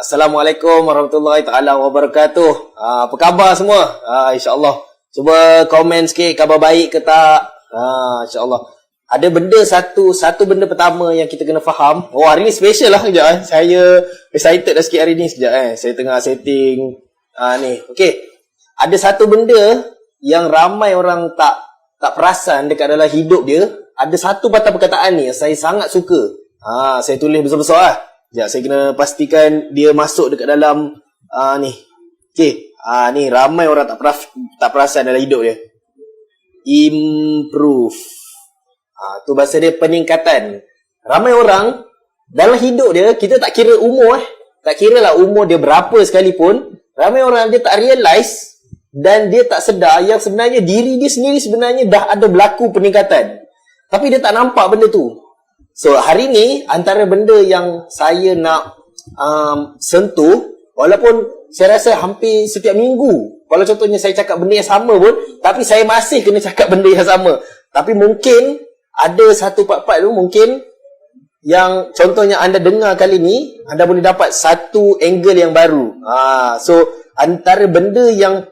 Assalamualaikum warahmatullahi taala wabarakatuh. Apa khabar semua? InsyaAllah. Cuba komen sikit khabar baik ke tak? InsyaAllah. Ada benda satu benda pertama yang kita kena faham. Oh, hari ni special lah sekejap. Saya excited dah sikit hari ni sekejap. Saya tengah setting ni. Okey. Ada satu benda yang ramai orang tak perasan dekat dalam hidup dia. Ada satu patah perkataan ni yang saya sangat suka. Saya tulis besar-besar lah. Sekejap, saya kena pastikan dia masuk dekat dalam ni. Okey. Ni ramai orang tak perasan dalam hidup dia. Improve. Tu bahasa dia peningkatan. Ramai orang dalam hidup dia, kita tak kira umur tak kira lah umur dia berapa sekalipun, ramai orang dia tak realise dan dia tak sedar yang sebenarnya diri dia sendiri sebenarnya dah ada berlaku peningkatan. Tapi dia tak nampak benda tu. So hari ni antara benda yang saya nak sentuh, walaupun saya rasa hampir setiap minggu, kalau contohnya saya cakap benda yang sama pun, tapi saya masih kena cakap benda yang sama. Tapi mungkin ada satu part-part tu mungkin yang contohnya anda dengar kali ni, anda boleh dapat satu angle yang baru. So antara benda yang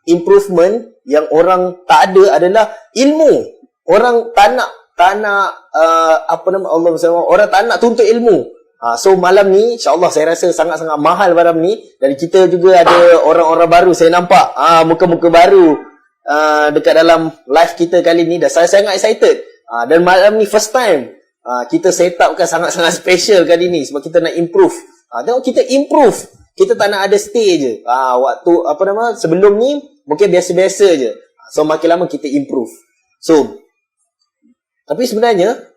improvement yang orang tak ada adalah ilmu. Orang tak nak Allah SWT, orang tak nak tuntut ilmu. So malam ni insyaAllah saya rasa sangat-sangat mahal malam ni. Dan kita juga ada orang-orang baru saya nampak, muka-muka baru dekat dalam live kita kali ni. Dan saya sangat excited. Dan malam ni first time kita set up kan sangat-sangat special kali ni. Sebab kita nak improve. Tengok kita improve. Kita tak nak ada stay je. Waktu sebelum ni mungkin biasa-biasa je. So makin lama kita improve. So tapi sebenarnya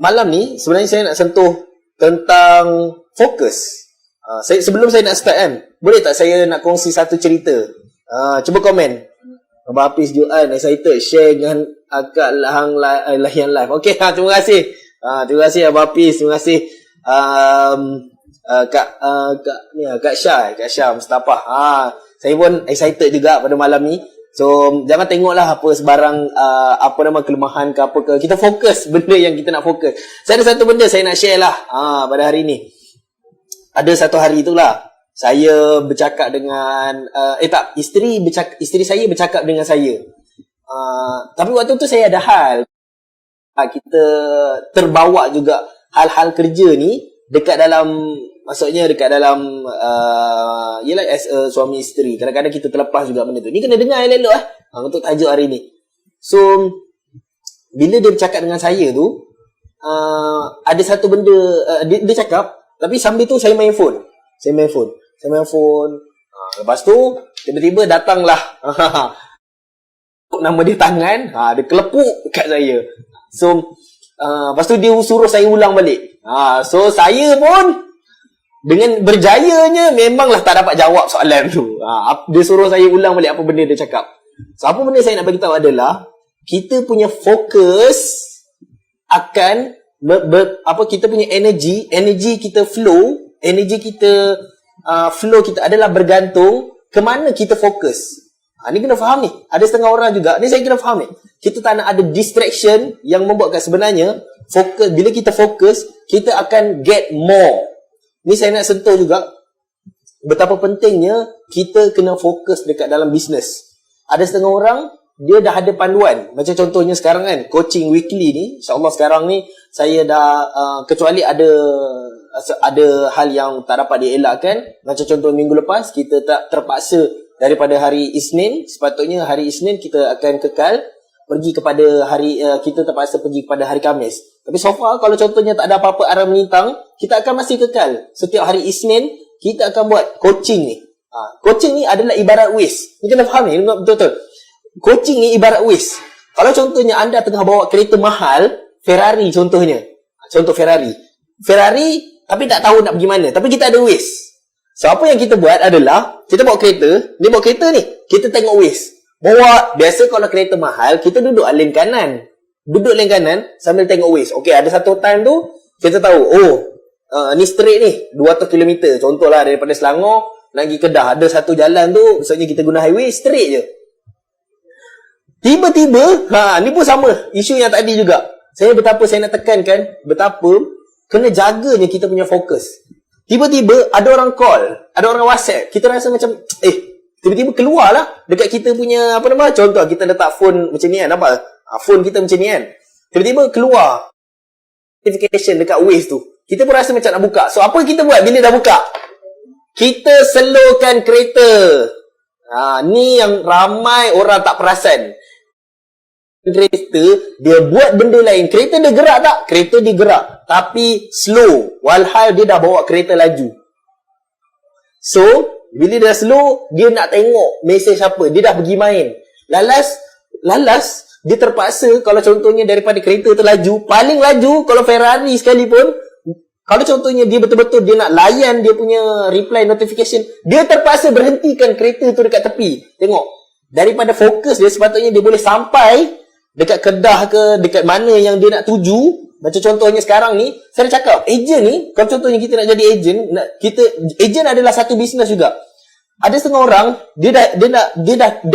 malam ni sebenarnya saya nak sentuh tentang fokus. Sebelum saya nak start kan, boleh tak saya nak kongsi satu cerita? Cuba komen. Abang Hafiz Johan excited share dengan Akak Lahian Live. Okey, terima kasih. Terima kasih Abang Hafiz, terima kasih. Kak Syah Mustafah. Saya pun excited juga pada malam ni. So jangan tengoklah apa sebarang kelemahan ke apa ke. Kita fokus benda yang kita nak fokus. Saya ada satu benda saya nak share lah pada hari ni. Ada satu hari itulah saya bercakap dengan isteri saya bercakap dengan saya. Tapi waktu tu saya ada hal. Kita terbawa juga hal-hal kerja ni dekat dalam, maksudnya dekat dalam yelah as a suami isteri. Kadang-kadang kita terlepas juga benda tu. Ni kena dengar elok-elok untuk tajuk hari ni. So bila dia bercakap dengan saya tu, ada satu benda dia cakap, tapi sambil tu saya main phone. Lepas tu tiba-tiba datanglah nama dia tangan, dia kelepuk kat saya. So lepas tu dia suruh saya ulang balik. So saya pun dengan berjayanya memanglah tak dapat jawab soalan tu. Dia suruh saya ulang balik apa benda dia cakap. So apa benda saya nak bagi tahu adalah kita punya fokus akan kita punya energi kita flow, flow kita adalah bergantung ke mana kita fokus. Ni kena faham ni. Ada setengah orang juga, ni saya kena faham ni. Kita tak nak ada distraction yang membuatkan sebenarnya fokus. Bila kita fokus, kita akan get more. Ni saya nak sentuh juga betapa pentingnya kita kena fokus dekat dalam bisnes. Ada setengah orang dia dah ada panduan. Macam contohnya sekarang kan, coaching weekly ni, insyaAllah sekarang ni saya dah kecuali ada hal yang tak dapat dielakkan. Macam contoh minggu lepas kita tak terpaksa daripada hari Isnin, sepatutnya hari Isnin kita akan kekal pergi kepada hari kita terpaksa pergi kepada hari Khamis. Tapi so far kalau contohnya tak ada apa-apa arah melintang, kita akan masih kekal. Setiap hari Isnin kita akan buat coaching ni. Coaching ni adalah ibarat waste. Ni kena faham ni, betul-betul. Coaching ni ibarat waste. Kalau contohnya anda tengah bawa kereta mahal, Ferrari contohnya. Contoh Ferrari tapi tak tahu nak pergi mana, tapi kita ada waste. So apa yang kita buat adalah kita bawa kereta, dia bawa kereta ni, kita tengok waste. Biasa kalau kereta mahal, kita duduk lane kanan. Duduk lane kanan sambil tengok waste. Okey, ada satu time tu kita tahu, ni straight ni 200 km. Contohlah daripada Selangor nak pergi Kedah, ada satu jalan tu, maksudnya kita guna highway straight je. Tiba-tiba, ni pun sama isu yang tadi juga. Saya nak tekankan betapa kena jaganya kita punya fokus. Tiba-tiba ada orang call, ada orang WhatsApp. Kita rasa macam tiba-tiba keluar lah dekat kita punya contoh kita letak phone macam ni kan, phone kita macam ni kan. Tiba-tiba keluar notification dekat Waze tu. Kita pun rasa macam nak buka. So apa kita buat bila dah buka? Kita slowkan kereta. Ni yang ramai orang tak perasan. Kereta dia buat benda lain. Kereta dia gerak tak? Kereta dia gerak, tapi slow, walhal dia dah bawa kereta laju. So bila dia dah slow, dia nak tengok mesej apa. Dia dah pergi main. Lalas dia terpaksa, kalau contohnya daripada kereta terlaju, paling laju kalau Ferrari sekalipun, kalau contohnya dia betul-betul dia nak layan dia punya reply notification, dia terpaksa berhentikan kereta tu dekat tepi. Tengok, daripada fokus dia, sepatutnya dia boleh sampai dekat Kedah ke, dekat mana yang dia nak tuju. Macam contohnya sekarang ni, saya cakap, ejen ni, kalau contohnya kita nak jadi ejen, ejen adalah satu bisnes juga. Ada setengah orang, dia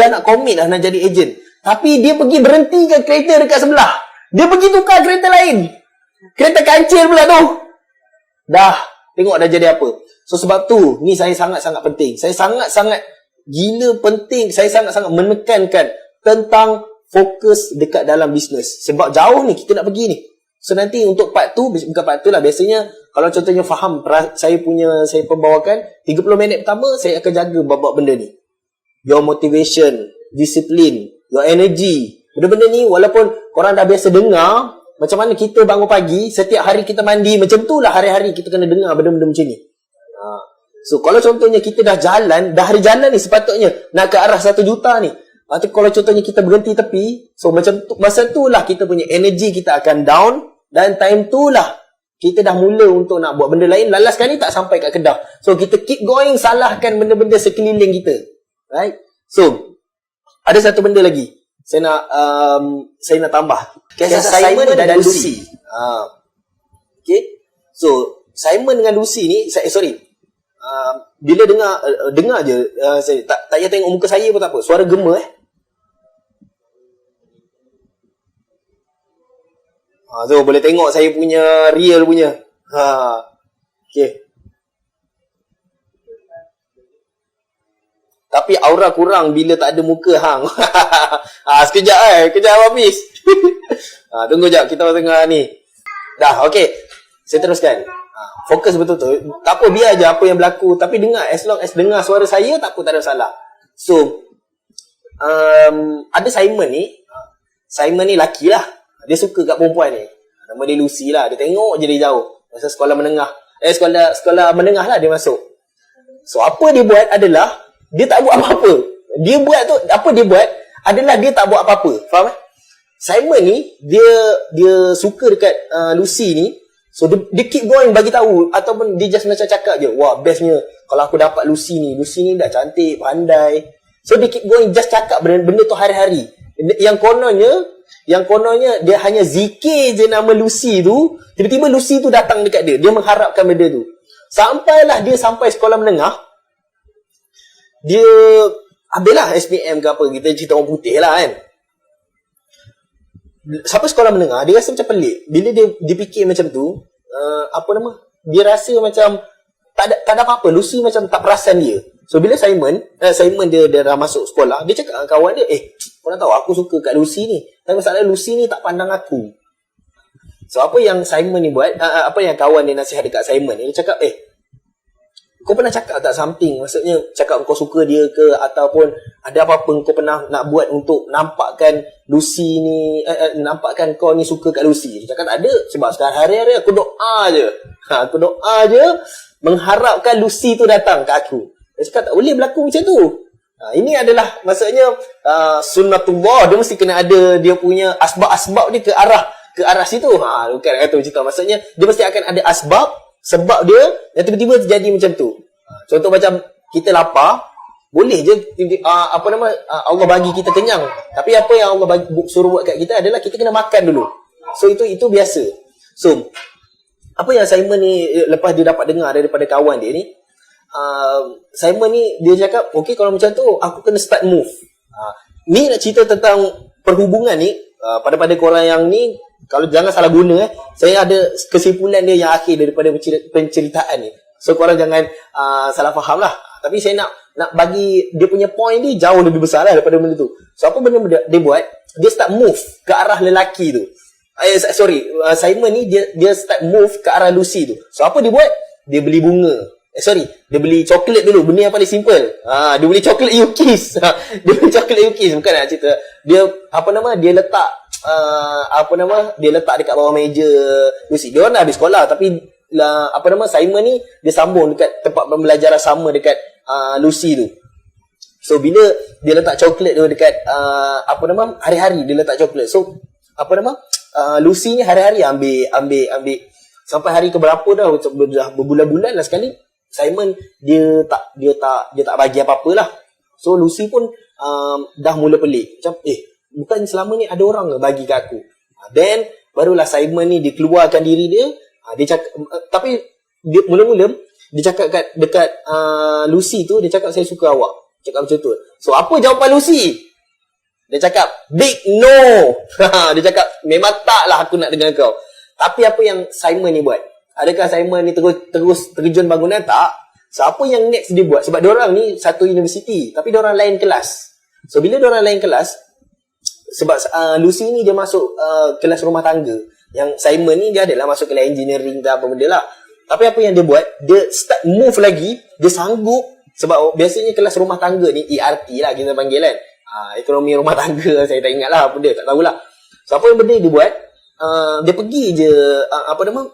nak commit dah nak jadi ejen. Tapi dia pergi berhentikan kereta dekat sebelah. Dia pergi tukar kereta lain. Kereta kancil pula tu. Dah, tengok dah jadi apa. So sebab tu, ni saya sangat-sangat penting. Saya sangat-sangat gila penting. Saya sangat-sangat menekankan tentang fokus dekat dalam bisnes. Sebab jauh ni kita nak pergi ni. So nanti untuk part tu, bukan part tu lah. Biasanya kalau contohnya faham saya pembawakan 30 minit pertama saya akan jaga bab-bab benda ni. Your motivation, disiplin, your energy. Benda-benda ni walaupun korang dah biasa dengar, macam mana kita bangun pagi, setiap hari kita mandi, macam tu lah hari-hari kita kena dengar benda-benda macam ni. So kalau contohnya kita dah hari jalan ni sepatutnya nak ke arah 1 juta ni. Lepas tu kalau contohnya kita berhenti tepi, so macam tu, masa tu lah kita punya energy kita akan down, dan time tu lah kita dah mula untuk nak buat benda lain. Lalas sekali tak sampai kat Kedah. So kita keep going, salahkan benda-benda sekeliling kita. Right? So ada satu benda lagi saya nak tambah. Kisah Simon dan Lucy. Okay. So Simon dengan Lucy ni, bila dengar je, saya tak payah tengok muka saya pun tak apa. Suara gema so boleh tengok saya punya real punya. Okay. Tapi aura kurang bila tak ada muka hang. Sekejap habis. Tunggu jap, kita tengah ni. Dah, okey. Saya teruskan. Fokus betul-betul. Tak apa, biar je apa yang berlaku. Tapi dengar, as long as dengar suara saya, tak apa, tak ada masalah. So, ada Simon ni. Simon ni laki lah. Dia suka kat perempuan ni. Nama dia Lucy lah. Dia tengok je dari jauh. Masa sekolah menengah. Sekolah menengah lah dia masuk. So, apa dia buat adalah, dia tak buat apa-apa. Dia buat adalah dia tak buat apa-apa. Faham eh? Simon ni, dia suka dekat Lucy ni. So dia keep going bagi tahu, ataupun dia just macam cakap je, wah bestnya kalau aku dapat Lucy ni dah cantik, pandai. So dia keep going, just cakap benda tu hari-hari. Yang kononnya dia hanya zikir je nama Lucy tu, tiba-tiba Lucy tu datang dekat dia. Dia mengharapkan benda tu. Sampailah dia sampai sekolah menengah. Dia ambillah SPM ke apa, kita cerita orang putih lah kan. Sampai sekolah menengah, dia rasa macam pelik. Bila dia fikir macam tu, dia rasa macam tak ada apa-apa. Lucy macam tak perasan dia. So bila Simon dia dah masuk sekolah, dia cakap dengan kawan dia, korang tahu aku suka kat Lucy ni, tapi masalah Lucy ni tak pandang aku. So apa yang Simon ni buat, apa yang kawan dia nasihat dekat Simon ni, dia cakap, kau pernah cakap tak something? Maksudnya cakap kau suka dia ke, ataupun ada apa-apa kau pernah nak buat untuk nampakkan Lucy ni, nampakkan kau ni suka kat Lucy? Dia cakap tak ada. Sebab sekarang hari-hari aku doa je. Aku doa je mengharapkan Lucy tu datang kat aku. Dia cakap tak boleh berlaku macam tu. Ini adalah maksudnya sunnatullah. Dia mesti kena ada dia punya asbab-asbab ni ke arah situ. Bukan kata macam tu. Maksudnya dia mesti akan ada asbab, sebab dia yang tiba-tiba terjadi macam tu. Contoh macam kita lapar, boleh je Allah bagi kita kenyang. Tapi apa yang Allah suruh buat kat kita adalah kita kena makan dulu. So itu biasa. So apa yang Simon ni lepas dia dapat dengar daripada kawan dia ni, Simon ni dia cakap, okey kalau macam tu aku kena start move. Ni nak cerita tentang perhubungan ni, pada korang yang ni, kalau jangan salah guna, saya ada kesimpulan dia yang akhir daripada penceritaan ni. So korang jangan salah faham lah. Tapi saya nak bagi dia punya point ni jauh lebih besar lah daripada benda tu. So apa benda dia buat, dia start move ke arah lelaki tu. Simon ni dia start move ke arah Lucy tu. So apa dia buat? Dia beli bunga. Dia beli coklat dulu. Benda yang paling simple. Dia beli coklat Yukies. Dia beli coklat Yukies. Bukan nak cerita. Dia dia letak dia letak dekat bawah meja Lucy. Dia orang dah habis sekolah tapi Simon ni dia sambung dekat tempat pembelajaran sama dekat Lucy tu. So bila dia letak coklat tu dekat hari-hari dia letak coklat. So Lucy ni hari-hari ambil sampai hari ke berapa dah berbulan-bulan lah sekali Simon dia tak bagi apa-apa lah. So Lucy pun dah mula pelik. Macam bukan selama ni ada orang ke bagi kat aku. Then barulah Simon ni dia keluarkan diri dia. Dia cakap, tapi dia mula-mula dia cakap dekat Lucy tu, dia cakap saya suka awak. Cakap macam tu. So apa jawapan Lucy? Dia cakap big no. Dia cakap memang tak lah aku nak dengan kau. Tapi apa yang Simon ni buat? Adakah Simon ni terus terjun bangunan? Tak. So apa yang next dia buat? Sebab diorang ni satu universiti tapi diorang lain kelas. So bila diorang lain kelas, sebab Lucy ni dia masuk kelas rumah tangga, yang Simon ni dia adalah masuk kelas engineering dan apa benda lah. Tapi apa yang dia buat, dia start move lagi. Dia sanggup, sebab biasanya kelas rumah tangga ni ERT lah kita panggil kan, ekonomi rumah tangga. Saya tak ingat lah apa dia, tak tahulah. So apa yang benda dia buat, dia pergi je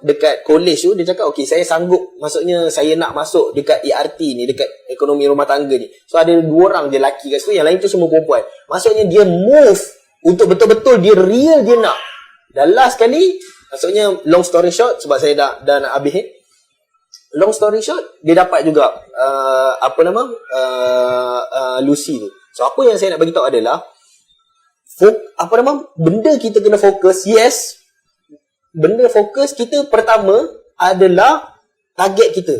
dekat college tu. Dia cakap okay, saya sanggup, maksudnya saya nak masuk dekat ERT ni, dekat ekonomi rumah tangga ni. So ada 2 orang je lelaki kat situ, yang lain tu semua perempuan. Maksudnya dia move untuk betul-betul dia real dia nak. Dan last sekali, maksudnya long story short, sebab saya dah nak habis ni. Long story short, dia dapat juga Lucy tu. So apa yang saya nak bagi tahu adalah benda kita kena fokus. Yes, benda fokus kita pertama adalah target kita.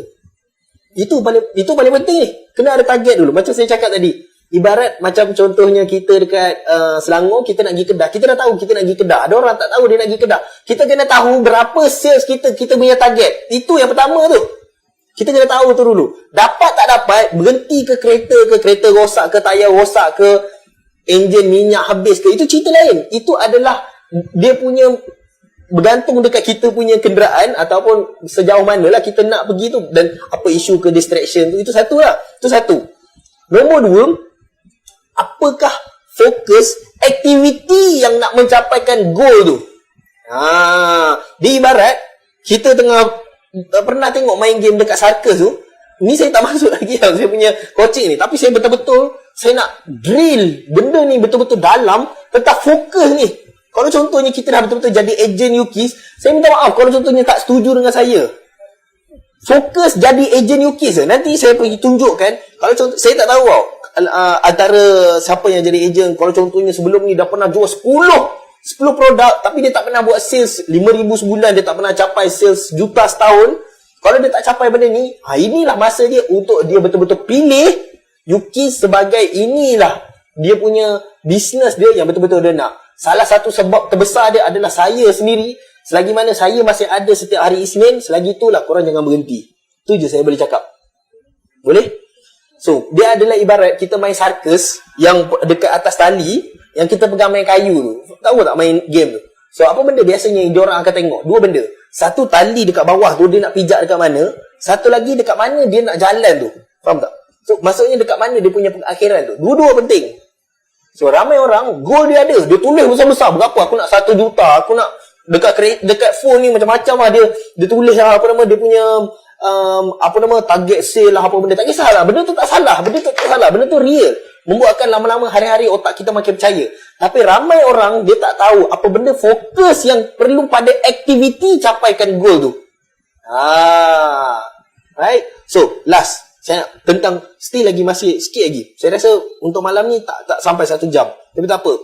Itu paling penting ni. Kena ada target dulu. Macam saya cakap tadi, ibarat macam contohnya kita dekat Selangor, kita nak pergi Kedah. Kita dah tahu kita nak pergi Kedah. Ada orang tak tahu dia nak pergi Kedah. Kita kena tahu berapa sales kita punya target. Itu yang pertama tu. Kita kena tahu tu dulu. Dapat tak dapat, berhenti ke kereta rosak ke, tayar rosak ke, enjin minyak habis ke, itu cerita lain. Itu adalah dia punya bergantung dekat kita punya kenderaan ataupun sejauh mana lah kita nak pergi tu, dan apa isu ke distraction tu. Itu satu lah. Itu satu. Nombor 2, apakah fokus aktiviti yang nak mencapaikan goal tu. Di ibarat kita tengah pernah tengok main game dekat circus tu. Ni saya tak masuk lagi lah, saya punya coaching ni, tapi saya betul-betul saya nak drill benda ni betul-betul dalam tentang fokus ni. Kalau contohnya kita dah betul-betul jadi ejen Yukies, saya minta maaf kalau contohnya tak setuju dengan saya. Fokus jadi ejen Yukies. Nanti saya pergi tunjukkan. Kalau contoh, saya tak tahu antara siapa yang jadi ejen. Kalau contohnya sebelum ni dah pernah jual 10 produk, tapi dia tak pernah buat sales 5,000 sebulan, dia tak pernah capai sales juta setahun. Kalau dia tak capai benda ni, inilah masa dia untuk dia betul-betul pilih Yukies sebagai inilah dia punya bisnes dia yang betul-betul dia nak. Salah satu sebab terbesar dia adalah saya sendiri. Selagi mana saya masih ada setiap hari Isnin, selagi itulah korang jangan berhenti. Itu je saya boleh cakap. Boleh? So, dia adalah ibarat kita main sarkas yang dekat atas tali, yang kita pegang main kayu tu. Tahu tak main game tu? So, apa benda biasanya yang diorang akan tengok? 2 benda. Satu, tali dekat bawah tu dia nak pijak dekat mana. Satu lagi, dekat mana dia nak jalan tu. Faham tak? So, maksudnya dekat mana dia punya pengakhiran tu. Dua-dua penting. So, ramai orang, goal dia ada. Dia tulis besar-besar. Berapa? Aku nak 1 juta. Aku nak dekat phone ni macam-macam lah. Dia tulis lah dia punya target sale lah, apa benda. Tak kisahlah. Benda tu tak salah. Benda tu tak salah. Benda tu real. Membuatkan lama-lama hari-hari otak kita makin percaya. Tapi ramai orang dia tak tahu apa benda fokus yang perlu pada aktiviti capaikan goal tu. Right? So, last. Saya nak tentang still lagi masih sikit lagi. Saya rasa untuk malam ni tak sampai 1 jam. Tapi tak apa.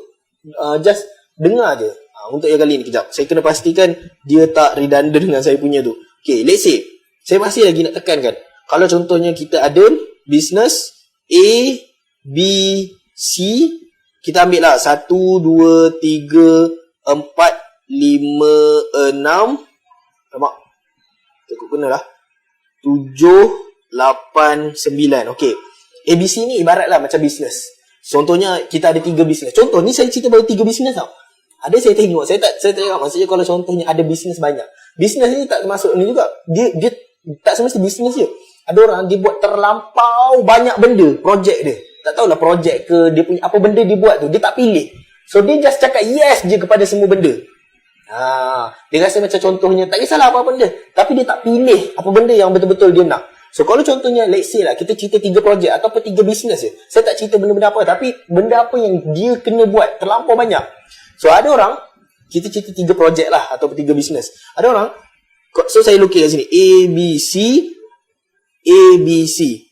Just dengar je. Untuk yang kali ni kejap. Saya kena pastikan dia tak redundant dengan saya punya tu. Okay, let's say saya masih lagi nak tekankan. Kalau contohnya kita ada business A, B, C, kita ambil lah 1, 2, 3, 4, 5, 6. Nampak? Cukup kena lah. 7, 8, 9. Okey. ABC ni ibaratlah macam bisnes. Contohnya kita ada 3 bisnes. Contoh ni saya cerita baru 3 bisnes tau. Ada saya tengok, saya tak tengok, maksudnya kalau contohnya ada bisnes banyak. Bisnes ni tak termasuk ni juga. Dia tak semesti bisnes je. Ada orang dia buat terlampau banyak benda, projek dia. Tak tahulah projek ke, dia punya apa benda dia buat tu, dia tak pilih. So dia just cakap yes je kepada semua benda. Dia rasa macam contohnya tak kisahlah apa benda, tapi dia tak pilih apa benda yang betul-betul dia nak. So kalau contohnya let's say lah kita cerita 3 projek ataupun 3 bisnes je. Saya tak cerita benda-benda apa, tapi benda apa yang dia kena buat terlampau banyak. So ada orang, kita cerita 3 projek lah ataupun 3 bisnes. Ada orang, so saya lukis kat sini ABC.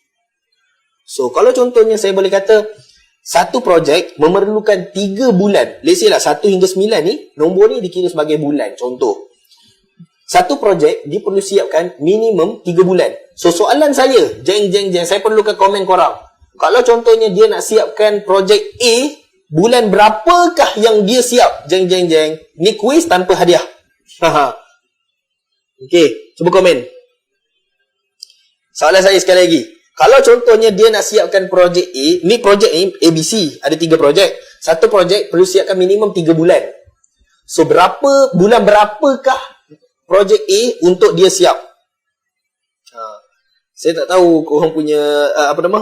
So kalau contohnya saya boleh kata satu projek memerlukan 3 bulan. Let's say lah 1 hingga 9 ni, nombor ni dikira sebagai bulan. Contoh, satu projek dia perlu siapkan minimum 3 bulan. So soalan saya, jeng, saya perlukan komen korang. Kalau contohnya dia nak siapkan projek A, bulan berapakah yang dia siap? Jeng. Ni kuis tanpa hadiah. Okey, cuba komen. Soalan saya sekali lagi. Kalau contohnya dia nak siapkan projek A, ni projek ni ABC, ada 3 projek. Satu projek perlu siapkan minimum 3 bulan. So bulan berapakah projek A untuk dia siap? Saya tak tahu korang punya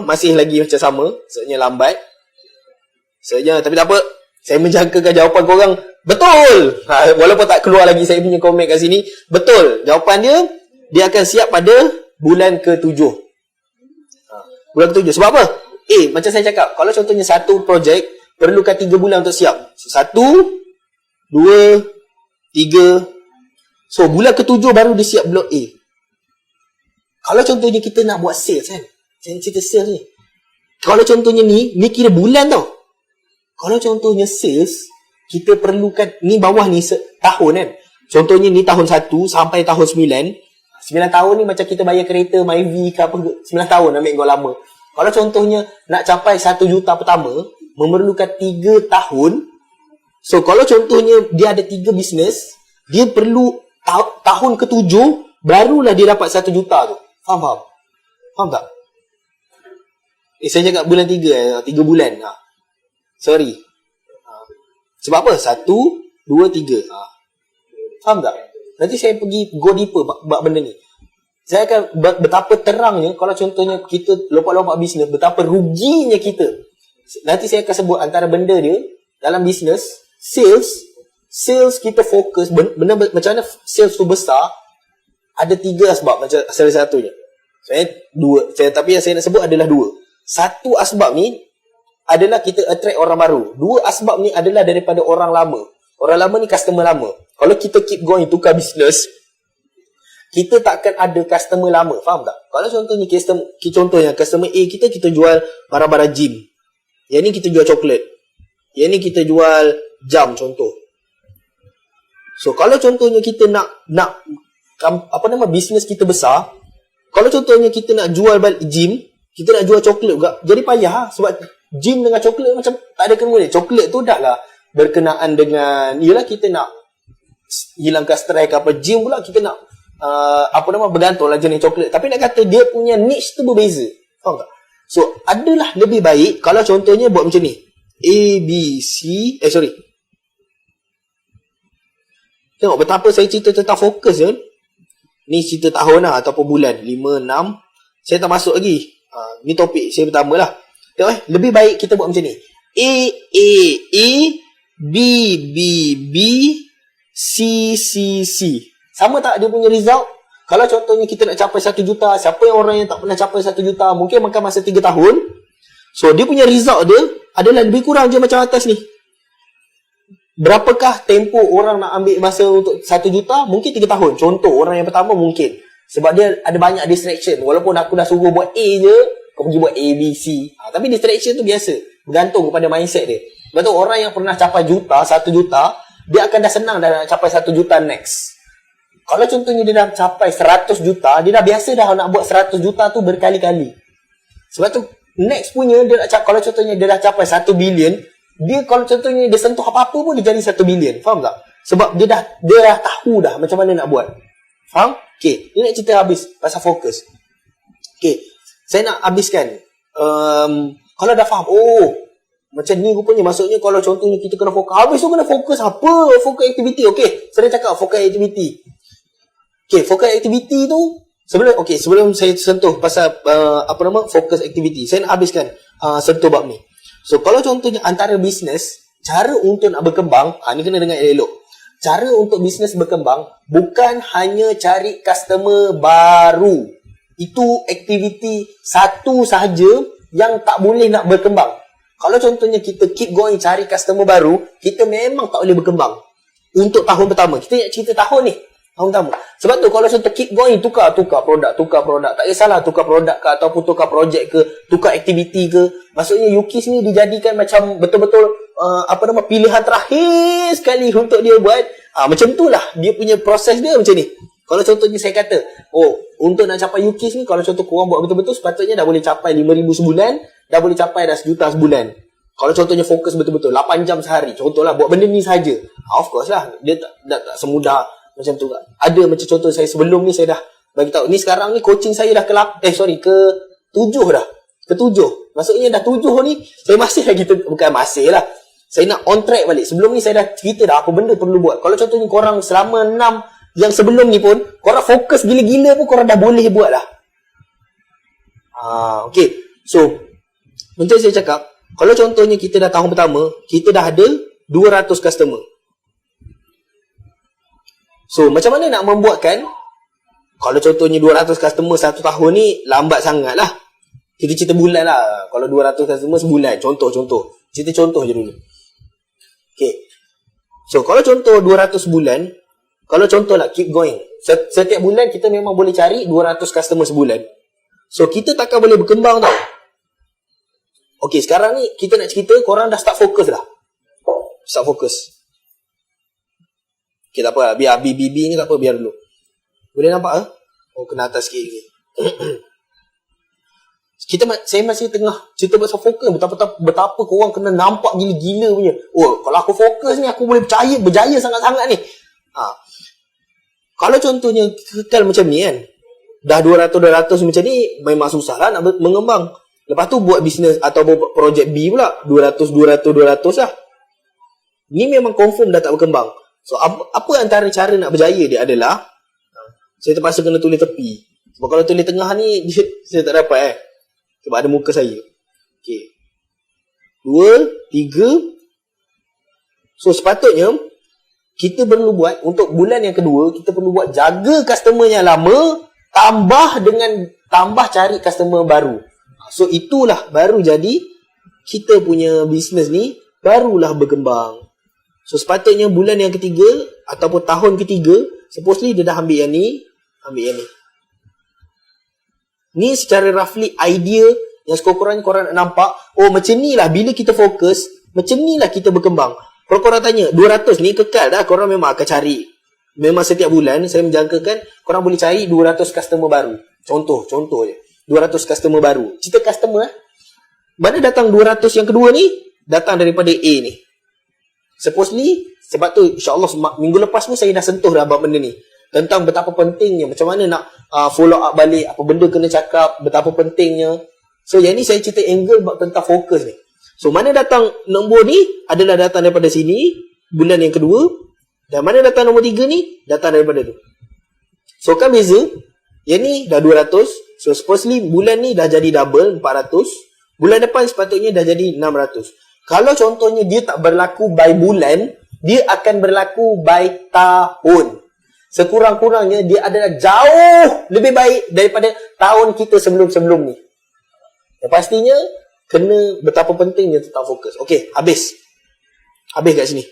masih lagi macam sama, maksudnya lambat. Tapi tak apa, saya menjangkakan jawapan korang betul. Walaupun tak keluar lagi saya punya komen kat sini, betul. Jawapan dia akan siap pada bulan ke-7. Bulan ke-7. Sebab apa? Macam saya cakap, kalau contohnya satu projek perlukan 3 bulan untuk siap. So, 1, 2, 3. So, bulan ke-7 baru dia siap blok A. Kalau contohnya kita nak buat sales kan, saya cerita sales ni. Kalau contohnya ni kira bulan tau. Kalau contohnya sales, kita perlukan, ni bawah ni tahun kan. Contohnya ni tahun 1 sampai tahun 9. 9 tahun ni macam kita bayar kereta Myvi ke apa, 9 tahun ambil kau lama. Kalau contohnya nak capai 1 juta pertama, memerlukan 3 tahun. So kalau contohnya dia ada 3 bisnes, dia perlu tahun ke-7 barulah dia dapat 1 juta tu. Faham tak? Saya cakap bulan 3 bulan. Sorry. Sebab apa? 1, 2, 3. Faham tak? Nanti saya pergi go deeper bab benda ni. Saya akan betapa terangnya kalau contohnya kita lompat-lompat bisnes, betapa ruginya kita. Nanti saya akan sebut antara benda dia dalam bisnes, sales kita fokus benda macam mana sales tu besar. Ada 3 asbab macam salah satunya. Tapi yang saya nak sebut adalah 2. Satu asbab ni adalah kita attract orang baru. 2 asbab ni adalah daripada orang lama. Orang lama ni customer lama. Kalau kita keep going tukar bisnes, kita takkan ada customer lama. Faham tak? Kalau contohnya customer A kita jual barang-barang gym. Yang ni kita jual coklat. Yang ni kita jual jam contoh. So kalau contohnya kita nak bisnes kita besar, kalau contohnya kita nak jual gym, kita nak jual coklat juga, jadi payah sebab gym dengan coklat macam tak ada kena. Coklat tu dah lah berkenaan dengan, yelah kita nak hilangkan stres ke apa. Gym pula kita nak bergantung lah jenis coklat. Tapi nak kata dia punya niche tu berbeza. Faham tak? So adalah lebih baik kalau contohnya buat macam ni. Tengok betapa saya cerita tentang fokus je. Ni cerita tahun lah ataupun bulan 5, 6. Saya tak masuk lagi. Ni topik saya pertama lah. Tengok lebih baik kita buat macam ni. A, B, C. Sama tak dia punya result? Kalau contohnya kita nak capai 1 juta, siapa yang orang yang tak pernah capai 1 juta, mungkin makan masa 3 tahun. So dia punya result dia adalah lebih kurang je macam atas ni. Berapakah tempoh orang nak ambil masa untuk 1 juta? Mungkin 3 tahun. Contoh, orang yang pertama mungkin. Sebab dia ada banyak distraction. Walaupun aku dah suruh buat A je, kau pergi buat A, B, C. Tapi distraction tu biasa. Bergantung kepada mindset dia. Sebab tu orang yang pernah capai 1 juta, dia akan dah senang dah nak capai 1 juta next. Kalau contohnya dia dah capai 100 juta, dia dah biasa dah nak buat 100 juta tu berkali-kali. Sebab tu, next punya, kalau contohnya dia dah capai 1 bilion, dia kalau contohnya dia sentuh apa-apa pun dia jadi 1 bilion. Faham tak? Sebab dia dah tahu dah macam mana nak buat. Faham? Okay, ni nak cerita habis pasal fokus. Okay, saya nak habiskan. Kalau dah faham, macam ni rupanya, maksudnya kalau contohnya kita kena fokus. Habis tu kena fokus apa? Fokus aktiviti. Okay, saya dah cakap fokus aktiviti. Okay, fokus aktiviti tu, sebelum saya sentuh pasal fokus aktiviti, saya nak habiskan sentuh bab ni. So, kalau contohnya antara bisnes, cara untuk nak berkembang, ni kena dengar elok. Cara untuk bisnes berkembang bukan hanya cari customer baru. Itu aktiviti satu sahaja yang tak boleh nak berkembang. Kalau contohnya kita keep going cari customer baru, kita memang tak boleh berkembang. Untuk tahun pertama, kita nak cerita tahun ni, tahun pertama. Sebab tu kalau contoh keep going, tukar produk. Tak kisahlah tukar produk ke ataupun tukar projek ke, tukar aktiviti ke. Maksudnya UKIS ni dijadikan macam betul-betul pilihan terakhir sekali untuk dia buat. Macam tu lah dia punya proses dia macam ni. Kalau contohnya saya kata, untuk nak capai UKIS ni, kalau contoh korang buat betul-betul, sepatutnya dah boleh capai 5,000 sebulan, dah boleh capai dah 1 juta sebulan. Kalau contohnya fokus betul-betul 8 jam sehari, contohlah buat benda ni saja. Of course lah, dia tak semudah macam tu kan. Ada macam contoh saya sebelum ni, saya dah bagi tahu ni sekarang ni coaching saya dah ke-7 dah. Ke-7. Maksudnya dah 7 ni, saya masih lagi bukan masih lah. Saya nak on track balik. Sebelum ni saya dah cerita dah apa benda perlu buat. Kalau contohnya korang selama 6 yang sebelum ni pun, korang fokus gila-gila pun korang dah boleh buat lah. Okay. So, macam saya cakap, kalau contohnya kita dah tahun pertama, kita dah ada 200 customer. So, macam mana nak membuatkan, kalau contohnya 200 customer 1 tahun ni, lambat sangat lah. Kita cerita bulan lah. Kalau 200 customer sebulan, contoh. Cerita contoh je dulu. Okay. So, kalau contoh 200 bulan, kalau contoh lah, keep going. Setiap bulan kita memang boleh cari 200 customer sebulan. So, kita takkan boleh berkembang tau. Okay, sekarang ni kita nak cerita, korang dah start fokus dah. Start fokus. Okay, tak apa. Biar BBB ni tak apa, biar dulu. Boleh nampak kena atas sikit ni. Saya masih tengah cerita pasal fokus. Betapa korang kena nampak gila-gila punya. Kalau aku fokus ni, aku boleh berjaya sangat-sangat ni. Kalau contohnya kekal macam ni kan, dah 200 macam ni, memang susah lah nak mengembang. Lepas tu buat bisnes atau buat projek B pula, 200 lah. Ni memang confirm dah tak berkembang. So, apa antara cara nak berjaya dia adalah, saya terpaksa kena tulis tepi. Sebab kalau tulis tengah ni, saya tak dapat sebab ada muka saya. Okay. 2, 3. So, sepatutnya, kita perlu buat, untuk bulan yang kedua, kita perlu buat jaga customer yang lama, tambah cari customer baru. So, itulah baru jadi, kita punya bisnes ni, barulah berkembang. So, sepatutnya bulan yang ketiga, ataupun tahun ketiga, supposedly dia dah ambil yang ni. Ni secara roughly idea yang sekurang-kurangnya korang nak nampak, macam ni lah bila kita fokus, macam ni lah kita berkembang. Kalau korang tanya 200 ni kekal dah, korang memang akan cari. Memang setiap bulan saya menjangkakan korang boleh cari 200 customer baru. Contoh je. 200 customer baru. Cerita customer mana datang 200 yang kedua ni? Datang daripada A ni. Supposedly, sebab tu insyaAllah minggu lepas pun saya dah sentuh dah bab benda ni. Tentang betapa pentingnya, macam mana nak follow up balik, apa benda kena cakap, betapa pentingnya. So, yang ni saya cerita angle tentang fokus ni. So, mana datang nombor ni adalah datang daripada sini, bulan yang kedua. Dan mana datang nombor 3 ni, datang daripada tu. So, kan beza. Yang ni dah 200. So, supposedly bulan ni dah jadi double, 400. Bulan depan sepatutnya dah jadi 600. Kalau contohnya dia tak berlaku by bulan, dia akan berlaku by tahun. Sekurang-kurangnya dia adalah jauh lebih baik daripada tahun kita sebelum-sebelum ni. Dan pastinya kena betapa pentingnya tentang fokus. Okey, habis kat sini.